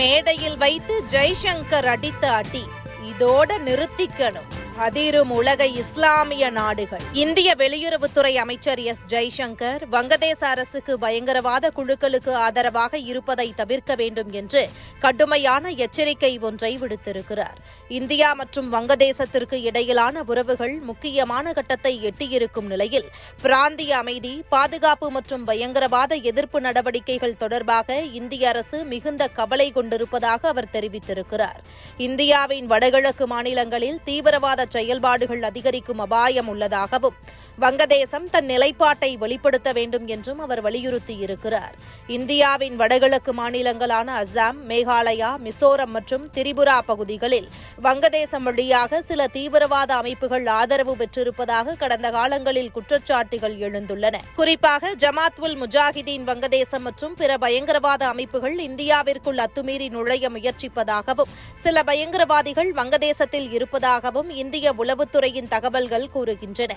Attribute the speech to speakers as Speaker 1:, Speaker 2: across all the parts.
Speaker 1: மேடையில் வைத்து ஜெய்சங்கர் அடித்த அடி இதோட நிறுத்திக்கணும். அதிரும் உலக இஸ்லாமிய நாடுகள். இந்திய வெளியுறவுத்துறை அமைச்சர் எஸ். ஜெய்சங்கர் வங்கதேச அரசுக்கு பயங்கரவாத குழுக்களுக்கு ஆதரவாக இருப்பதை தவிர்க்க வேண்டும் என்று கடுமையான எச்சரிக்கை ஒன்றை விடுத்திருக்கிறார். இந்தியா மற்றும் வங்கதேசத்திற்கு இடையிலான உறவுகள் முக்கியமான கட்டத்தை எட்டியிருக்கும் நிலையில் பிராந்திய அமைதி, பாதுகாப்பு மற்றும் பயங்கரவாத எதிர்ப்பு நடவடிக்கைகள் தொடர்பாக இந்திய அரசு மிகுந்த கவலை கொண்டிருப்பதாக அவர் தெரிவித்திருக்கிறார். இந்தியாவின் வடகிழக்கு மாநிலங்களில் தீவிரவாத செயல்பாடுகள் அதிகரிக்கும் அபாயம் உள்ளதாகவும் வங்கதேசம் தன் நிலைப்பாட்டை வெளிப்படுத்த வேண்டும் என்றும் அவர் வலியுறுத்தியிருக்கிறார். இந்தியாவின் வடகிழக்கு மாநிலங்களான அசாம், மேகாலயா, மிசோரம் மற்றும் திரிபுரா பகுதிகளில் வங்கதேசம் வழியாக சில தீவிரவாத அமைப்புகள் ஆதரவு பெற்றிருப்பதாக கடந்த காலங்களில் குற்றச்சாட்டுகள் எழுந்துள்ளன. குறிப்பாக ஜமாத் உல் முஜாஹிதீன் வங்கதேசம் மற்றும் பிற பயங்கரவாத அமைப்புகள் இந்தியாவிற்குள் அத்துமீறி நுழைய முயற்சிப்பதாகவும் சில பயங்கரவாதிகள் வங்கதேசத்தில் இருப்பதாகவும் இந்திய உளவுத்துறையின் தகவல்கள் கூறுகின்றன.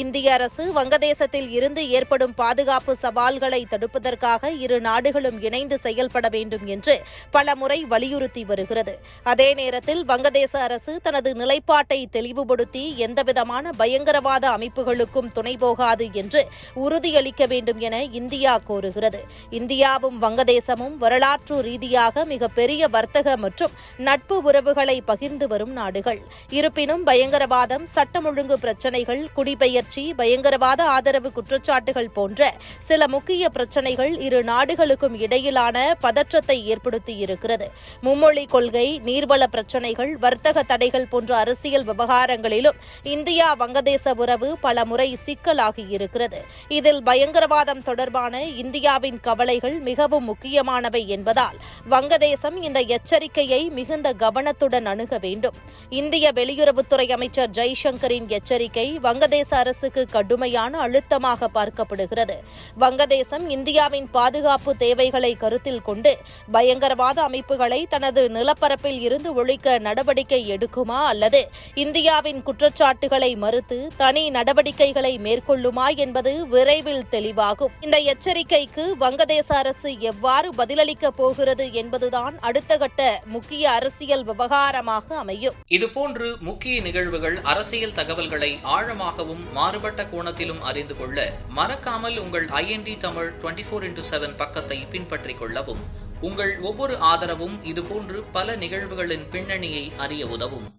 Speaker 1: இந்திய அரசு வங்கதேசத்தில் இருந்து ஏற்படும் பாதுகாப்பு சவால்களை தடுப்பதற்காக இரு நாடுகளும் இணைந்து செயல்பட வேண்டும் என்று பல முறை வலியுறுத்தி வருகிறது. அதே நேரத்தில் வங்கதேச அரசு தனது நிலைப்பாட்டை தெளிவுபடுத்தி எந்தவிதமான பயங்கரவாத அமைப்புகளுக்கும் துணை போகாது என்று உறுதியளிக்க வேண்டும் என இந்தியா கோருகிறது. இந்தியாவும் வங்கதேசமும் வரலாற்று ரீதியாக மிகப்பெரிய வர்த்தக மற்றும் நட்பு உறவுகளை பகிர்ந்து வரும் நாடுகள். இருப்பினும் பயங்கரவாதம், சட்டம் ஒழுங்கு பிரச்சினைகள், குடிபெயர்ச்சி, பயங்கரவாத ஆதரவு குற்றச்சாட்டுகள் போன்ற சில முக்கிய பிரச்சினைகள் இரு நாடுகளுக்கும் இடையிலான பதற்றத்தை ஏற்படுத்தியிருக்கிறது. மும்மொழி கொள்கை, நீர்வள பிரச்சினைகள், வர்த்தக தடைகள் போன்ற அரசியல் விவகாரங்களிலும் இந்தியா வங்கதேச உறவு பல முறை சிக்கலாகியிருக்கிறது. இதில் பயங்கரவாதம் தொடர்பான இந்தியாவின் கவலைகள் மிகவும் முக்கியமானவை என்பதால் வங்கதேசம் இந்த எச்சரிக்கையை மிகுந்த கவனத்துடன் அணுக வேண்டும். இந்திய வெளியுறவுத்துறை அமைச்சர் ஜெய்சங்கரின் எச்சரிக்கை வங்கதேச அரசுக்கு கடுமையான அழுத்தமாக பார்க்கப்படுகிறது. வங்கதேசம் இந்தியாவின் பாதுகாப்பு தேவைகளை கருத்தில் கொண்டு பயங்கரவாத அமைப்புகளை தனது நிலப்பரப்பில் இருந்து ஒழிக்க நடவடிக்கை எடுக்குமா அல்லது இந்தியாவின் குற்றச்சாட்டுகளை மறுத்து தனி நடவடிக்கைகளை மேற்கொள்ளுமா என்பது விரைவில் தெளிவாகும். இந்த எச்சரிக்கைக்கு வங்கதேச அரசு எவ்வாறு பதிலளிக்கப் போகிறது என்பதுதான் அடுத்த கட்ட முக்கிய அரசியல் விவகாரமாக அமையும்.
Speaker 2: இதுபோன்று முக்கிய நிகழ்வுகள், அரசியல் தகவல்களை ஆழமாகவும் மாறுபட்ட கோணத்திலும் அறிந்து கொள்ள மறக்காமல் உங்கள் IND தமிழ் 24x7 பக்கத்தை பின்பற்றிக் கொள்ளவும். உங்கள் ஒவ்வொரு ஆதரவும் இதுபோன்று பல நிகழ்வுகளின் பின்னணியை அறிய உதவும்.